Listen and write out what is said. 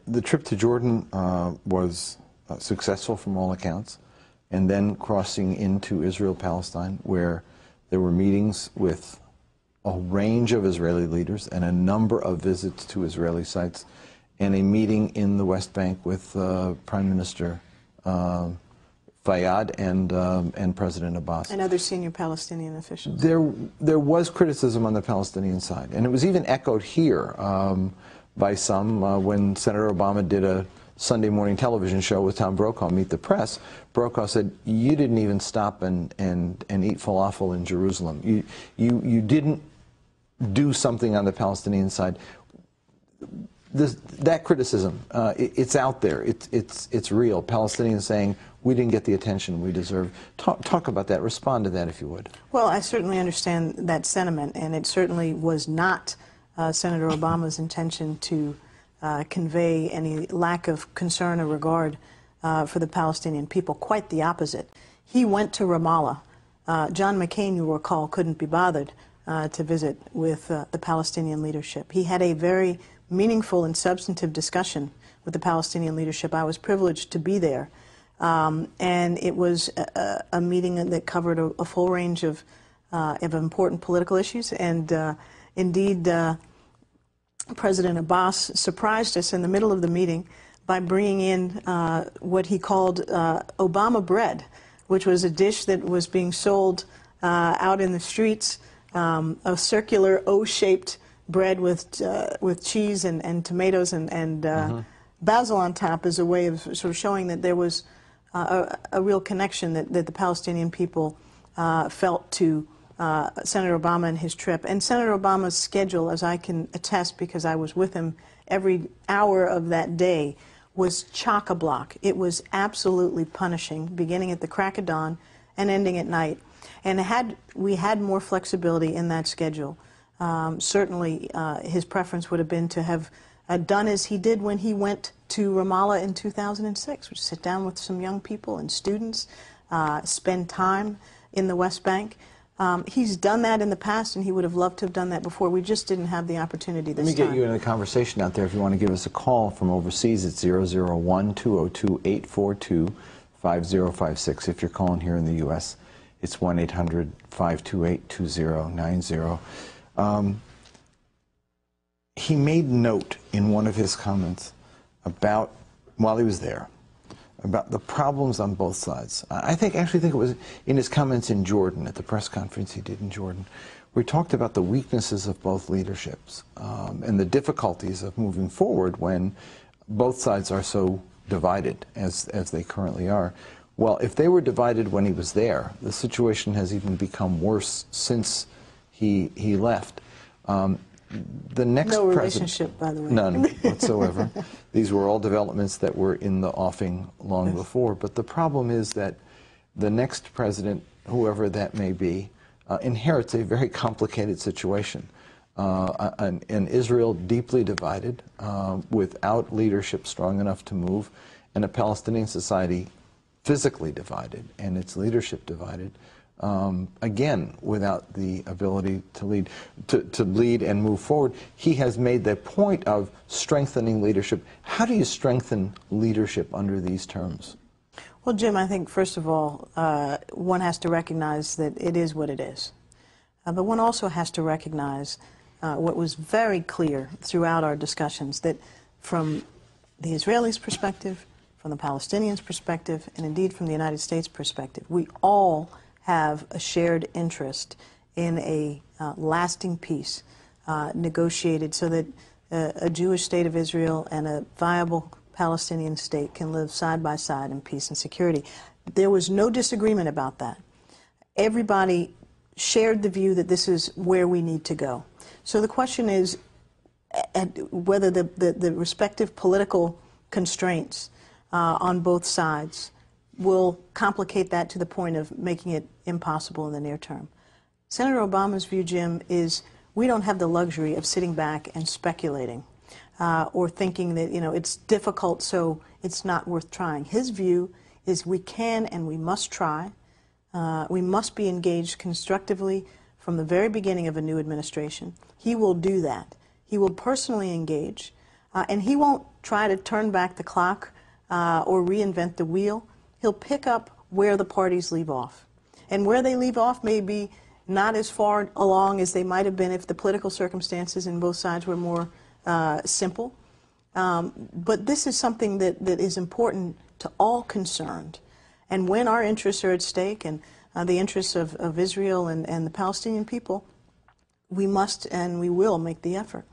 the trip to Jordan was successful from all accounts, and then crossing into Israel-Palestine, where there were meetings with a range of Israeli leaders and a number of visits to Israeli sites, and a meeting in the West Bank with Prime Minister Fayyad and President Abbas. And other senior Palestinian officials. There was criticism on the Palestinian side, and it was even echoed here by some when Senator Obama did a Sunday morning television show with Tom Brokaw, Meet the Press. Brokaw said, "You didn't even stop and eat falafel in Jerusalem. You didn't do something on the Palestinian side." That criticism, it's out there. It's real. Palestinians saying, we didn't get the attention we deserve. Talk about that. Respond to that, if you would. Well, I certainly understand that sentiment, and it certainly was not Senator Obama's intention to convey any lack of concern or regard for the Palestinian people. Quite the opposite. He went to Ramallah. John McCain, you recall, couldn't be bothered to visit with the Palestinian leadership. He had a very meaningful and substantive discussion with the Palestinian leadership. I was privileged to be there. And it was a meeting that covered a full range of important political issues. And indeed, President Abbas surprised us in the middle of the meeting by bringing in what he called Obama bread, which was a dish that was being sold out in the streets, a circular O-shaped bread with cheese and tomatoes and basil on top, as a way of sort of showing that there was a real connection that the Palestinian people felt to Senator Obama and his trip. And Senator Obama's schedule, as I can attest because I was with him every hour of that day, was chock-a-block. It was absolutely punishing, beginning at the crack of dawn and ending at night. And we had more flexibility in that schedule, certainly his preference would have been to have done as he did when he went to Ramallah in 2006, which is sit down with some young people and students, spend time in the West Bank. He's done that in the past, and he would have loved to have done that before. We just didn't have the opportunity this time. Let me get you in a conversation out there. If you want to give us a call from overseas, it's 001-202-842-5056. If you're calling here in the U.S., it's 1-800-528-2090. He made note in one of his comments about, while he was there, about the problems on both sides. I actually think it was in his comments in Jordan, at the press conference he did in Jordan, where he talked about the weaknesses of both leaderships and the difficulties of moving forward when both sides are so divided as they currently are. Well, if they were divided when he was there, the situation has even become worse since he left. The next no relationship, by the way. None whatsoever. These were all developments that were in the offing long before. But the problem is that the next president, whoever that may be, inherits a very complicated situation. An Israel deeply divided, without leadership strong enough to move, and a Palestinian society physically divided and its leadership divided. Again, without the ability to lead and move forward. He has made the point of strengthening leadership. How do you strengthen leadership under these terms? Well, Jim, I think, first of all, one has to recognize that it is what it is. But one also has to recognize what was very clear throughout our discussions, that from the Israelis' perspective, from the Palestinians' perspective, and indeed from the United States' perspective, we all have a shared interest in a lasting peace negotiated so that a Jewish state of Israel and a viable Palestinian state can live side by side in peace and security. There was no disagreement about that. Everybody shared the view that this is where we need to go. So the question is whether the respective political constraints on both sides will complicate that to the point of making it impossible in the near term. Senator Obama's view, Jim, is we don't have the luxury of sitting back and speculating or thinking that, it's difficult, so it's not worth trying. His view is we can and we must try. We must be engaged constructively from the very beginning of a new administration. He will do that. He will personally engage. And he won't try to turn back the clock or reinvent the wheel. He'll pick up where the parties leave off. And where they leave off may be not as far along as they might have been if the political circumstances in both sides were more simple. But this is something that is important to all concerned. And when our interests are at stake and the interests of Israel and the Palestinian people, we must and we will make the effort.